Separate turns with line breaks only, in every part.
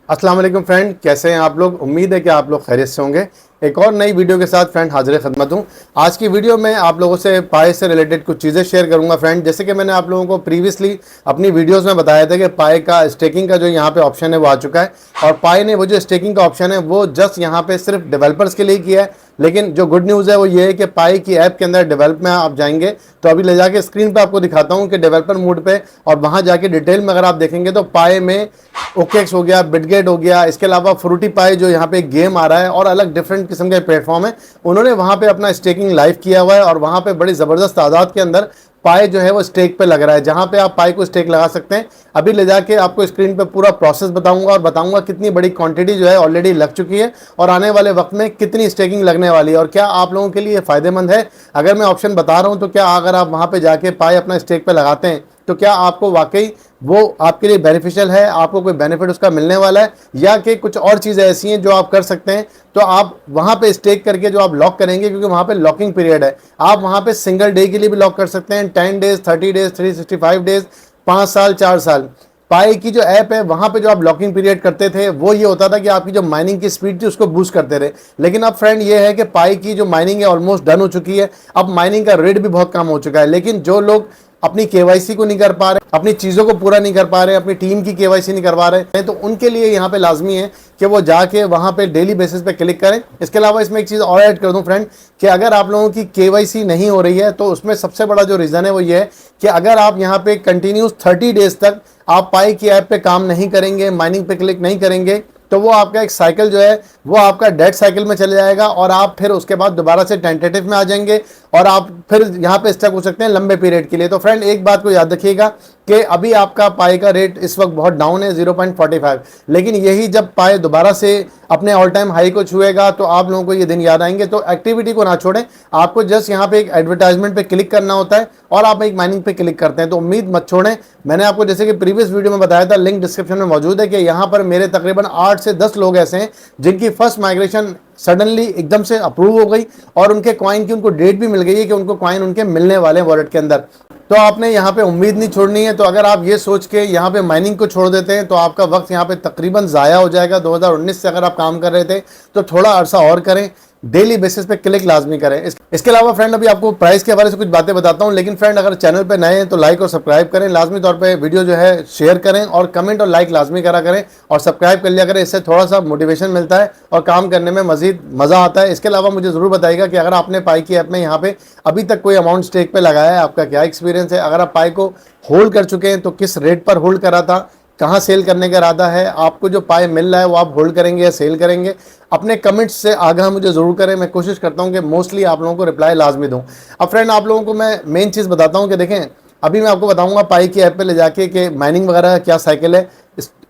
अस्सलाम वालेकुम फ्रेंड, कैसे हैं आप लोग। उम्मीद है कि आप लोग खैरियत से होंगे। एक और नई वीडियो के साथ फ्रेंड हाजिर खदमत हूँ। आज की वीडियो में आप लोगों से पाए से रिलेटेड कुछ चीज़ें शेयर करूंगा फ्रेंड। जैसे कि मैंने आप लोगों को प्रीवियसली अपनी वीडियोस में बताया था कि पाए का स्टेकिंग का जो यहाँ पे ऑप्शन है वो आ चुका है, और पाए ने वो जो स्टेकिंग का ऑप्शन है वो जस्ट यहाँ पे सिर्फ डेवलपर्स के लिए किया है। लेकिन जो गुड न्यूज़ है वो ये है कि पाए की ऐप के अंदर डेवलप में आप जाएंगे तो अभी ले जाके स्क्रीन पे आपको दिखाता हूँ कि डेवलपर मोड पे, और वहाँ जाके डिटेल में अगर आप देखेंगे तो पाए में ओकेक्स हो गया, बिटगेट हो गया, इसके अलावा फ्रूटी पाए जो यहाँ पे एक गेम आ रहा है और अलग डिफरेंट किस्म के प्लेटफॉर्म है, उन्होंने वहाँ पे अपना स्टेकिंग लाइव किया हुआ है। और वहाँ पे बड़ी ज़बरदस्त तादाद के अंदर पाए जो है वो स्टेक पे लग रहा है, जहाँ पे आप पाए को स्टेक लगा सकते हैं। अभी ले जाके आपको स्क्रीन पे पूरा प्रोसेस बताऊंगा और बताऊंगा कितनी बड़ी क्वांटिटी जो है ऑलरेडी लग चुकी है और आने वाले वक्त में कितनी स्टेकिंग लगने वाली है, और क्या आप लोगों के लिए फ़ायदेमंद है। अगर मैं ऑप्शन बता रहा हूँ तो क्या अगर आप वहाँ पे जाके पाए अपना स्टेक पे लगाते हैं तो क्या आपको वाकई वो आपके लिए बेनिफिशियल है, आपको कोई बेनिफिट उसका मिलने वाला है, या कि कुछ और चीज़ें ऐसी हैं जो आप कर सकते हैं। तो आप वहाँ पे स्टेक करके जो आप लॉक करेंगे, क्योंकि वहाँ पे लॉकिंग पीरियड है, आप वहाँ पे सिंगल डे के लिए भी लॉक कर सकते हैं, 10 डेज, 30 डेज, 365 डेज, 5 साल, 4 साल। पाई की जो ऐप है वहाँ पे जो आप लॉकिंग पीरियड करते थे वो ये होता था कि आपकी जो माइनिंग की स्पीड थी उसको बूस्ट करते रहे। लेकिन अब फ्रेंड ये है कि पाई की जो माइनिंग है ऑलमोस्ट डन हो चुकी है, अब माइनिंग का रेट भी बहुत कम हो चुका है। लेकिन जो लोग अपनी केवाईसी को नहीं कर पा रहे, अपनी चीज़ों को पूरा नहीं कर पा रहे, अपनी टीम की केवाईसी नहीं करवा रहे हैं, तो उनके लिए यहाँ पे लाजमी है कि वो जाके वहाँ पे डेली बेसिस पे क्लिक करें। इसके अलावा इसमें एक चीज़ और ऐड कर दूं फ्रेंड कि अगर आप लोगों की केवाईसी नहीं हो रही है तो उसमें सबसे बड़ा जो रीज़न है वो ये है कि अगर आप यहाँ पे कंटिन्यूस 30 डेज तक आप पाई की ऐप पे काम नहीं करेंगे, माइनिंग पे क्लिक नहीं करेंगे, तो वो आपका एक साइकिल जो है वो आपका डेड साइकिल में चले जाएगा और आप फिर उसके बाद दोबारा से टेंटेटिव में आ जाएंगे और आप फिर यहाँ पे स्टक हो सकते हैं लंबे पीरियड के लिए। तो फ्रेंड एक बात को याद रखिएगा कि अभी आपका पाए का रेट इस वक्त बहुत डाउन है 0.45, लेकिन यही जब पाए दोबारा से अपने ऑल टाइम हाई को छुएगा तो आप लोगों को ये दिन याद आएंगे। तो एक्टिविटी को ना छोड़ें, आपको जस्ट यहाँ पे एक एडवर्टाइजमेंट पे क्लिक करना होता है और आप एक माइनिंग पे क्लिक करते हैं। तो उम्मीद मत छोड़ें। मैंने आपको जैसे कि प्रीवियस वीडियो में बताया था, लिंक डिस्क्रिप्शन में मौजूद है, कि यहाँ पर मेरे तकरीबन 8 से 10 लोग ऐसे हैं जिनकी फर्स्ट माइग्रेशन सडनली एकदम से अप्रूव हो गई और उनके कॉइन की उनको डेट भी मिल गई है कि उनको कॉइन उनके मिलने वाले हैं वॉलेट के अंदर। तो आपने यहाँ पे उम्मीद नहीं छोड़नी है। तो अगर आप ये सोच के यहाँ पे माइनिंग को छोड़ देते हैं तो आपका वक्त यहाँ पे तकरीबन ज़ाया हो जाएगा। 2019 से अगर आप काम कर रहे थे तो थोड़ा अरसा और करें, डेली बेसिस पे क्लिक लाजमी करें। इसके अलावा फ्रेंड अभी आपको प्राइस के हवाले से कुछ बातें बताता हूं, लेकिन फ्रेंड अगर चैनल पे नए हैं तो लाइक और सब्सक्राइब करें, लाजमी तौर पे वीडियो जो है शेयर करें और कमेंट और लाइक लाजमी करा करें और सब्सक्राइब कर लिया करें। इससे थोड़ा सा मोटिवेशन मिलता है और काम करने में मजीद मज़ा आता है। इसके अलावा मुझे ज़रूर बताइएगा कि अगर आपने पाई की ऐप में यहाँ पे अभी तक कोई अमाउंट स्टेक पे लगाया है, आपका क्या एक्सपीरियंस है। अगर आप पाई को होल्ड कर चुके हैं तो किस रेट पर होल्ड करा था, कहाँ सेल करने का इरादा है, आपको जो पाए मिल रहा है वो आप होल्ड करेंगे या सेल करेंगे। अपने कमेंट्स से आगाह मुझे ज़रूर करें, मैं कोशिश करता हूँ कि मोस्टली आप लोगों को रिप्लाई लाजमी दूँ। अब फ्रेंड आप लोगों को मैं मेन चीज़ बताता हूँ कि देखें, अभी मैं आपको बताऊँगा पाई की ऐप पे ले जाके कि माइनिंग वगैरह का क्या साइकिल है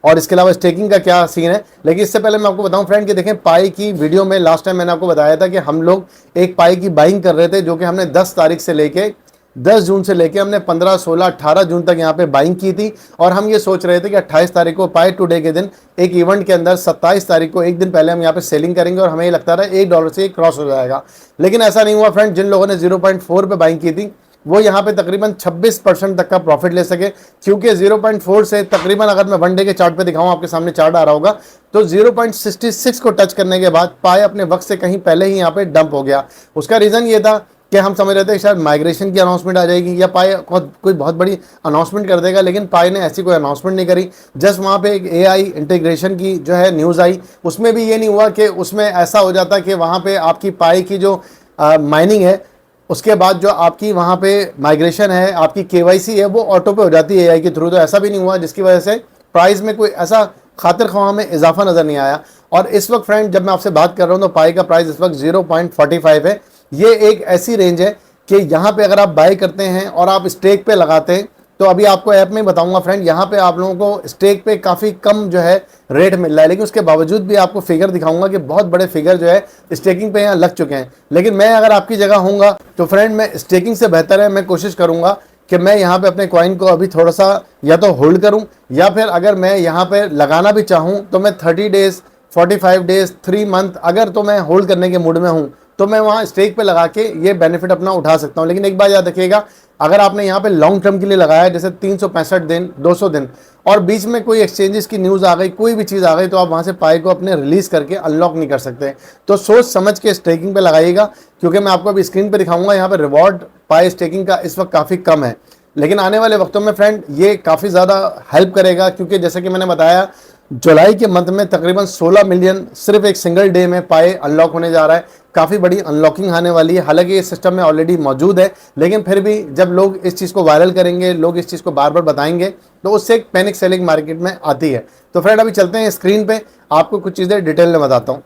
और इसके अलावा स्टेकिंग का क्या सीन है। लेकिन इससे पहले मैं आपको बताऊं फ्रेंड कि देखें, पाई की वीडियो में लास्ट टाइम मैंने आपको बताया था कि हम लोग एक पाई की बाइंग कर रहे थे, जो कि हमने 10 तारीख से लेके 10 जून से लेके हमने 15, 16, 18 जून तक यहाँ पे बाइंग की थी। और हम ये सोच रहे थे कि 28 तारीख को पाई टुडे के दिन एक इवेंट के अंदर 27 तारीख को एक दिन पहले हम यहाँ पे सेलिंग करेंगे और हमें ये लगता था $1 से क्रॉस हो जाएगा। लेकिन ऐसा नहीं हुआ फ्रेंड। जिन लोगों ने 0.4 पे बाइंग की थी वो यहाँ पे तकरीबन 26% तक का प्रॉफिट ले सके, क्योंकि 0.4 से तकरीबन, अगर मैं वन डे के चार्ट पे दिखाऊं, आपके सामने चार्ट आ रहा होगा, तो 0.66 को टच करने के बाद पाए अपने वक्त से कहीं पहले ही यहाँ पे डंप हो गया। उसका रीज़न ये था कि हम समझ रहे थे शायद माइग्रेशन की अनाउंसमेंट आ जाएगी या पाए कोई बहुत बड़ी अनाउंसमेंट कर देगा, लेकिन पाए ने ऐसी कोई अनाउंसमेंट नहीं करी। जस्ट वहाँ पे एक AI इंटीग्रेशन की जो है न्यूज़ आई, उसमें भी ये नहीं हुआ कि उसमें ऐसा हो जाता कि वहाँ पे आपकी पाए की जो माइनिंग है उसके बाद जो आपकी वहाँ पे माइग्रेशन है, आपकी KYC है, वो ऑटो पे हो जाती है AI के थ्रू। तो ऐसा भी नहीं हुआ, जिसकी वजह से प्राइस में कोई ऐसा खातिर ख्वाह में इजाफा नज़र नहीं आया। और इस वक्त फ्रेंड जब मैं आपसे बात कर रहा हूँ तो पाई का प्राइस इस वक्त 0.45 है। ये एक ऐसी रेंज है कि यहाँ पे अगर आप बाय करते हैं और आप स्टेक पे लगाते हैं, तो अभी आपको ऐप में बताऊंगा फ्रेंड, यहाँ पे आप लोगों को स्टेक पे काफ़ी कम जो है रेट मिल रहा है, लेकिन उसके बावजूद भी आपको फिगर दिखाऊंगा कि बहुत बड़े फिगर जो है स्टेकिंग पे यहाँ लग चुके हैं। लेकिन मैं अगर आपकी जगह होऊंगा तो फ्रेंड मैं स्टेकिंग से बेहतर है, मैं कोशिश करूँगा कि मैं यहाँ पे अपने कॉइन को अभी थोड़ा सा या तो होल्ड करूँ, या फिर अगर मैं यहाँ पे लगाना भी चाहूँ तो मैं 30 डेज, 45 डेज, 3 मंथ, अगर तो मैं होल्ड करने के मूड में हूँ तो मैं वहाँ स्टेक पे लगा के ये बेनिफिट अपना उठा सकता हूँ। लेकिन एक बात याद रखिएगा, अगर आपने यहाँ पे लॉन्ग टर्म के लिए लगाया है, जैसे 365 दिन, 200 दिन, और बीच में कोई एक्सचेंजेस की न्यूज़ आ गई, कोई भी चीज़ आ गई, तो आप वहाँ से पाई को अपने रिलीज़ करके अनलॉक नहीं कर सकते। तो सोच समझ के स्टेकिंग पे लगाइएगा, क्योंकि मैं आपको अभी स्क्रीन पे दिखाऊंगा, यहाँ पे रिवॉर्ड पाई स्टेकिंग का इस वक्त काफ़ी कम है, लेकिन आने वाले वक्तों में फ्रेंड ये काफ़ी ज़्यादा हेल्प करेगा, क्योंकि जैसे कि मैंने बताया जुलाई के मंथ में तकरीबन 16 मिलियन सिर्फ एक सिंगल डे में पाए अनलॉक होने जा रहा है। काफ़ी बड़ी अनलॉकिंग आने वाली है। हालांकि ये सिस्टम में ऑलरेडी मौजूद है, लेकिन फिर भी जब लोग इस चीज़ को वायरल करेंगे, लोग इस चीज़ को बार बार बताएंगे, तो उससे एक पैनिक सेलिंग मार्केट में आती है। तो फ्रेंड अभी चलते हैं स्क्रीन पे, आपको कुछ चीज़ें डिटेल में बताता हूँ।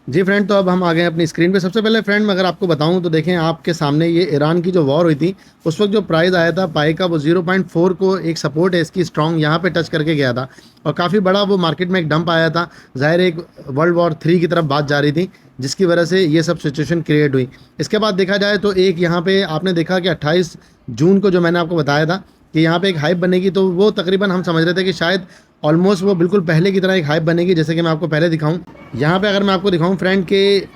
जी फ्रेंड, तो अब हम आ गए अपनी स्क्रीन पे। सबसे पहले फ्रेंड मैं अगर आपको बताऊं तो देखें आपके सामने ये ईरान की जो वॉर हुई थी, उस वक्त जो प्राइस आया था पाई का वो 0.4 को एक सपोर्ट है इसकी स्ट्रॉन्ग, यहाँ पे टच करके गया था और काफ़ी बड़ा वो मार्केट में एक डंप आया था। ज़ाहिर एक वर्ल्ड वॉर 3 की तरफ बात जा रही थी, जिसकी वजह से ये सब सिचुएशन क्रिएट हुई। इसके बाद देखा जाए तो एक यहाँ पे आपने देखा कि 28 जून को जो मैंने आपको बताया था कि यहाँ पे एक हाइप बनेगी, तो वो तकरीबन हम समझ रहे थे कि शायद ऑलमोस्ट वो बिल्कुल पहले की तरह एक हाइप बनेगी। जैसे कि मैं आपको पहले दिखाऊं, यहाँ पे अगर मैं आपको दिखाऊं फ्रेंड के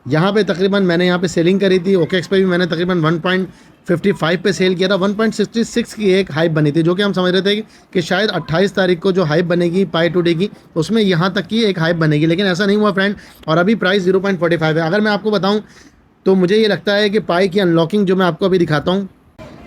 यहाँ पे तकरीबन मैंने यहाँ पे सेलिंग करी थी, ओकेएक्स पे भी मैंने तकरीबन 1.55 पे सेल किया था। 1.66 की एक हाइप बनी थी, जो कि हम समझ रहे थे कि शायद 28 तारीख को जो हाइप बनेगी पाई टुडे की, उसमें यहाँ तक की एक हाइप बनेगी, लेकिन ऐसा नहीं हुआ फ्रेंड। और अभी प्राइस 0.45 है। अगर मैं आपको बताऊँ तो मुझे ये लगता है कि पाई की अनलॉकिंग जो मैं आपको अभी दिखाता हूँ,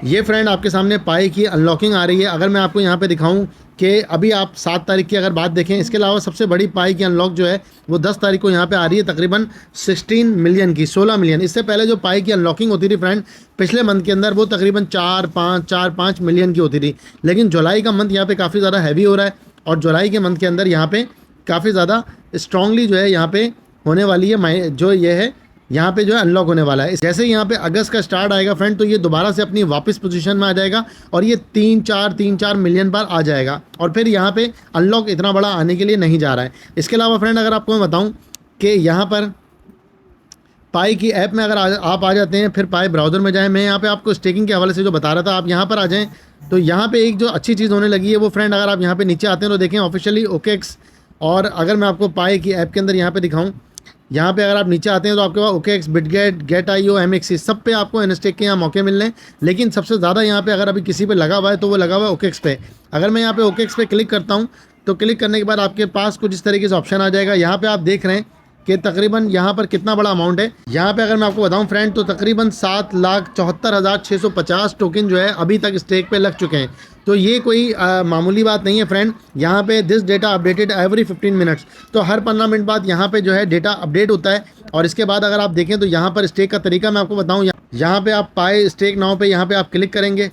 ये फ्रेंड आपके सामने पाई की अनलॉकिंग आ रही है। अगर मैं आपको यहाँ पे दिखाऊं कि अभी आप 7 तारीख की अगर बात देखें, इसके अलावा सबसे बड़ी पाई की अनलॉक जो है वो 10 तारीख को यहाँ पे आ रही है, तकरीबन 16 मिलियन की, 16 मिलियन। इससे पहले जो पाई की अनलॉकिंग होती थी फ्रेंड पिछले मंथ के अंदर, वो तकरीबन 4-5 मिलियन की होती थी। लेकिन जुलाई का मंथ यहाँ पे काफ़ी ज़्यादा हैवी हो रहा है और जुलाई के मंथ के अंदर यहाँ पे काफ़ी ज़्यादा स्ट्रांगली जो है यहाँ पे होने वाली है, जो ये है यहाँ पे जो है अनलॉक होने वाला है। जैसे ही यहाँ पे अगस्त का स्टार्ट आएगा फ्रेंड, तो ये दोबारा से अपनी वापस पोजीशन में आ जाएगा और ये 3-4 मिलियन बार आ जाएगा और फिर यहाँ पे अनलॉक इतना बड़ा आने के लिए नहीं जा रहा है। इसके अलावा फ्रेंड अगर आपको मैं बताऊँ कि यहाँ पर पाई की ऐप में अगर आप आ जाते हैं, फिर पाई ब्राउज़र में जाएँ, मैं यहाँ पर आपको स्टेकिंग के हवाले से जो बता रहा था, आप यहाँ पर आ जाएँ तो यहाँ पर एक जो अच्छी चीज़ होने लगी है वो फ्रेंड, अगर आप यहाँ पर नीचे आते हैं तो देखें ऑफिशियली ओकेएक्स। और अगर मैं आपको पाई की ऐप के अंदर यहाँ पर दिखाऊँ, यहाँ पे अगर आप नीचे आते हैं तो आपके पास ओकेएक्स, बिटगेट, गेट.io, MXC सब पे आपको इनस्टेक के यहाँ मौके मिल रहे हैं। लेकिन सबसे ज़्यादा यहाँ पे अगर अभी किसी पे लगा हुआ है तो वो लगा हुआ है ओकेएक्स पे। अगर मैं यहाँ पे ओकेएक्स पे क्लिक करता हूँ तो क्लिक करने के बाद आपके पास कुछ इस तरीके से ऑप्शन आ जाएगा। यहाँ पे आप देख रहे हैं कि तकरीबन यहाँ पर कितना बड़ा अमाउंट है। यहाँ पे अगर मैं आपको बताऊँ फ्रेंड तो तकरीबन 7,74,650 टोकन जो है अभी तक स्टेक पे लग चुके हैं। तो ये कोई मामूली बात नहीं है फ्रेंड। यहाँ पे this data updated every 15 minutes, तो हर 15 मिनट बाद यहाँ पे जो है डेटा अपडेट होता है। और इसके बाद अगर आप देखें तो यहाँ पर स्टेक का तरीका मैं आपको बताऊँ, यहाँ पे आप पाई स्टेक नाउ पे यहाँ पे आप क्लिक करेंगे।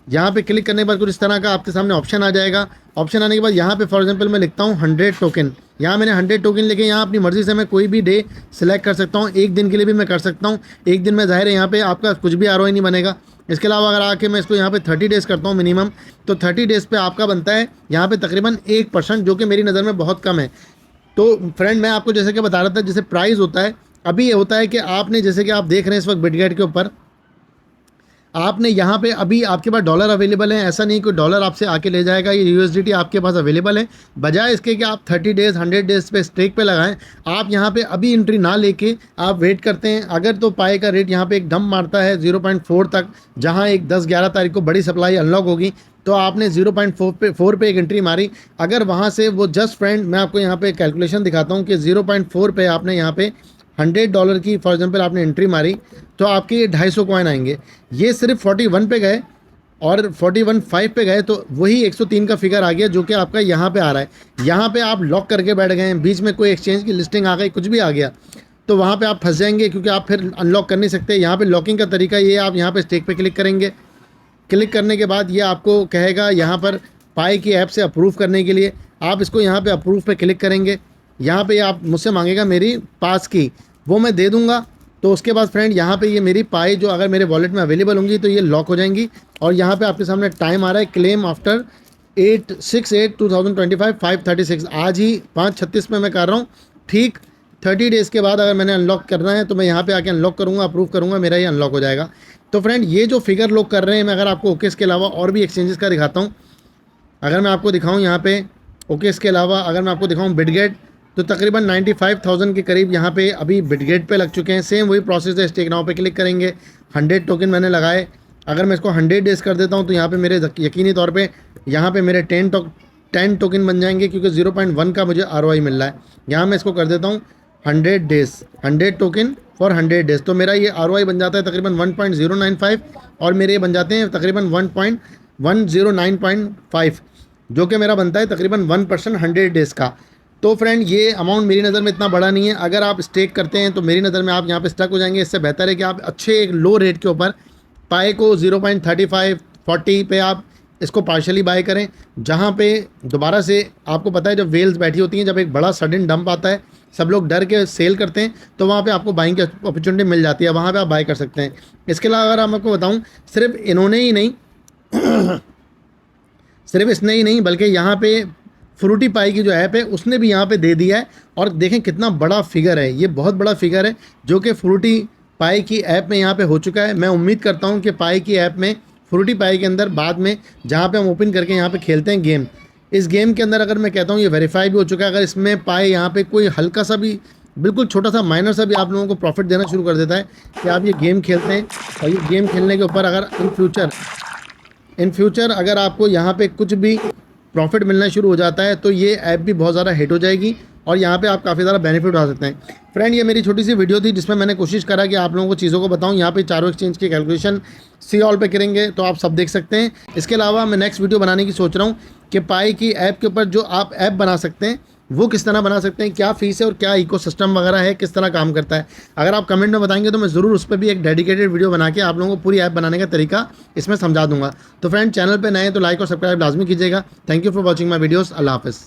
यहाँ पे क्लिक करने के बाद कुछ इस तरह का आपके सामने ऑप्शन आ जाएगा। ऑप्शन आने के बाद यहाँ पे फॉर एग्जांपल मैं लिखता हूँ 100 टोकन। यहाँ मैंने 100 टोकन लिखे। यहाँ अपनी मर्ज़ी से मैं कोई भी डे सिलेक्ट कर सकता हूँ, एक दिन के लिए भी मैं कर सकता हूँ। एक दिन में ज़ाहिर है यहाँ पे आपका कुछ भी ROI नहीं बनेगा। इसके अलावा अगर आके मैं इसको यहाँ पे 30 डेज़ करता हूँ मिनिमम, तो 30 डेज़ पे आपका बनता है यहाँ पे तकरीबन 1%, जो कि मेरी नज़र में बहुत कम है। तो फ्रेंड मैं आपको जैसे कि बता रहा था, जैसे प्राइस होता है अभी ये होता है कि आपने जैसे कि आप देख रहे हैं इस वक्त बिटगेट के ऊपर, आपने यहाँ पे अभी आपके पास डॉलर अवेलेबल है। ऐसा नहीं कोई डॉलर आपसे आके ले जाएगा, ये USDT आपके पास अवेलेबल है। बजाय इसके कि आप 30 डेज़ 100 डेज़ पे स्टेक पे लगाएं, आप यहाँ पे अभी एंट्री ना लेके आप वेट करते हैं। अगर तो पाई का रेट यहाँ पे एक डंप मारता है 0.4 तक, जहाँ एक 10-11 तारीख को बड़ी सप्लाई अनलॉक होगी, तो आपने 0.4 पे एक एंट्री मारी। अगर वहाँ से वो जस्ट फ्रेंड मैं आपको यहाँ पे कैलकुलेशन दिखाता हूँ कि 0.4 पे आपने यहाँ पे $100 की फॉर एग्जांपल आपने एंट्री मारी, तो आपके 250 कॉइन आएंगे। ये सिर्फ 41 पे गए और 41.5 पे गए, तो वही 103 का फिगर आ गया, जो कि आपका यहाँ पे आ रहा है। यहाँ पे आप लॉक करके बैठ गए, बीच में कोई एक्सचेंज की लिस्टिंग आ गई, कुछ भी आ गया, तो वहाँ पे आप फंस जाएंगे, क्योंकि आप फिर अनलॉक कर नहीं सकते। यहाँ पे लॉकिंग का तरीका ये, आप यहाँ पे स्टेक पे क्लिक करेंगे। क्लिक करने के बाद ये आपको कहेगा यहाँ पर पाई की ऐप से अप्रूव करने के लिए, आप इसको यहाँ पे अप्रूव पे क्लिक करेंगे। यहाँ पे आप मुझसे मांगेगा मेरी पास की, वो मैं दे दूँगा। तो उसके बाद फ्रेंड यहाँ पे ये मेरी पाई जो अगर मेरे वॉलेट में अवेलेबल होंगी तो ये लॉक हो जाएंगी। और यहाँ पे आपके सामने टाइम आ रहा है, क्लेम आफ्टर 8/6/2025 5:36, आज ही 5:36 में मैं कर रहा हूँ। ठीक 30 डेज़ के बाद अगर मैंने अनलॉक करना है तो मैं यहाँ पे आके अनलॉक करूँगा, अप्रूव करूँगा, मेरा ये अनलॉक हो जाएगा। तो फ्रेंड ये जो फिगर लोग कर रहे हैं, मैं अगर आपको ओकेएक्स के अलावा और भी एक्सचेंजेस का दिखाता हूँ। अगर मैं आपको दिखाऊँ यहाँ पे ओकेएक्स के अलावा अगर मैं आपको दिखाऊँ बिटगेट, तो तकरीबन 95,000 के करीब यहाँ पे अभी बिटगेट पे लग चुके हैं। सेम वही प्रोसेस है, स्टेक नाउ पे क्लिक करेंगे, 100 टोकन मैंने लगाए। अगर मैं इसको 100 डेज़ कर देता हूँ तो यहाँ पे मेरे यकीनी तौर पे यहाँ पे मेरे 10 टोकन बन जाएंगे, क्योंकि 0.1 का मुझे ROI मिल रहा है। यहाँ मैं इसको कर देता हूँ 100 डेज़, 100 टोकन फॉर 100 डेज़, तो मेरा ये ROI बन जाता है तकरीबन 1.095 और मेरे ये बन जाते हैं तकरीबन 1.109.5, जो कि मेरा बनता है तकरीबन 1% 100 डेज़ का। तो फ्रेंड ये अमाउंट मेरी नज़र में इतना बड़ा नहीं है। अगर आप स्टेक करते हैं तो मेरी नज़र में आप यहाँ पे स्टक हो जाएंगे। इससे बेहतर है कि आप अच्छे एक लो रेट के ऊपर पाए को 0.35 40 पे आप इसको पार्शली बाय करें, जहाँ पे दोबारा से आपको पता है जब वेल्स बैठी होती हैं, जब एक बड़ा सडन डंप आता है, सब लोग डर के सेल करते हैं, तो वहाँ पे आपको बाइंग की अपॉर्चुनिटी मिल जाती है, वहाँ पे आप बाय कर सकते हैं। इसके अलावा अगर आपको बताऊँ, सिर्फ इन्होंने ही नहीं सिर्फ इसने ही नहीं बल्कि यहाँ पे फ्रूटी पाई की जो ऐप है उसने भी यहाँ पे दे दिया है। और देखें कितना बड़ा फिगर है, ये बहुत बड़ा फिगर है जो कि फ्रूटी पाई की ऐप में यहाँ पे हो चुका है। मैं उम्मीद करता हूँ कि पाई की ऐप में, फ्रूटी पाई के अंदर बाद में जहाँ पे हम ओपन करके यहाँ पे खेलते हैं गेम, इस गेम के अंदर अगर मैं कहता हूँ ये वेरीफाई भी हो चुका है। अगर इसमें पाई यहाँ पे कोई हल्का सा भी, बिल्कुल छोटा सा माइनर सा भी आप लोगों को प्रॉफिट देना शुरू कर देता है कि आप ये गेम खेलते हैं, और ये गेम खेलने के ऊपर अगर इन फ्यूचर अगर आपको यहाँ पे कुछ भी प्रॉफिट मिलना शुरू हो जाता है तो ये ऐप भी बहुत ज़्यादा हिट हो जाएगी और यहाँ पे आप काफ़ी ज़्यादा बेनिफिट उठा सकते हैं। फ्रेंड ये मेरी छोटी सी वीडियो थी जिसमें मैंने कोशिश करा कि आप लोगों को चीज़ों को बताऊँ। यहाँ पे चारों एक्सचेंज की कैलकुलेशन सी ऑल पे करेंगे तो आप सब देख सकते हैं। इसके अलावा मैं नेक्स्ट वीडियो बनाने की सोच रहा हूँ कि पाई की ऐप के ऊपर जो आप ऐप बना सकते हैं वो किस तरह बना सकते हैं, क्या फ़ीस है और क्या इकोसिस्टम वगैरह है, किस तरह काम करता है। अगर आप कमेंट में बताएंगे तो मैं ज़रूर उस पर भी एक डेडिकेटेड वीडियो बना के आप लोगों को पूरी ऐप बनाने का तरीका इसमें समझा दूंगा। तो फ्रेंड चैनल पे नए हैं तो लाइक और सब्सक्राइब लाजमी कीजिएगा। Thank you for watching my videos. अल्लाह हाफ़िज़।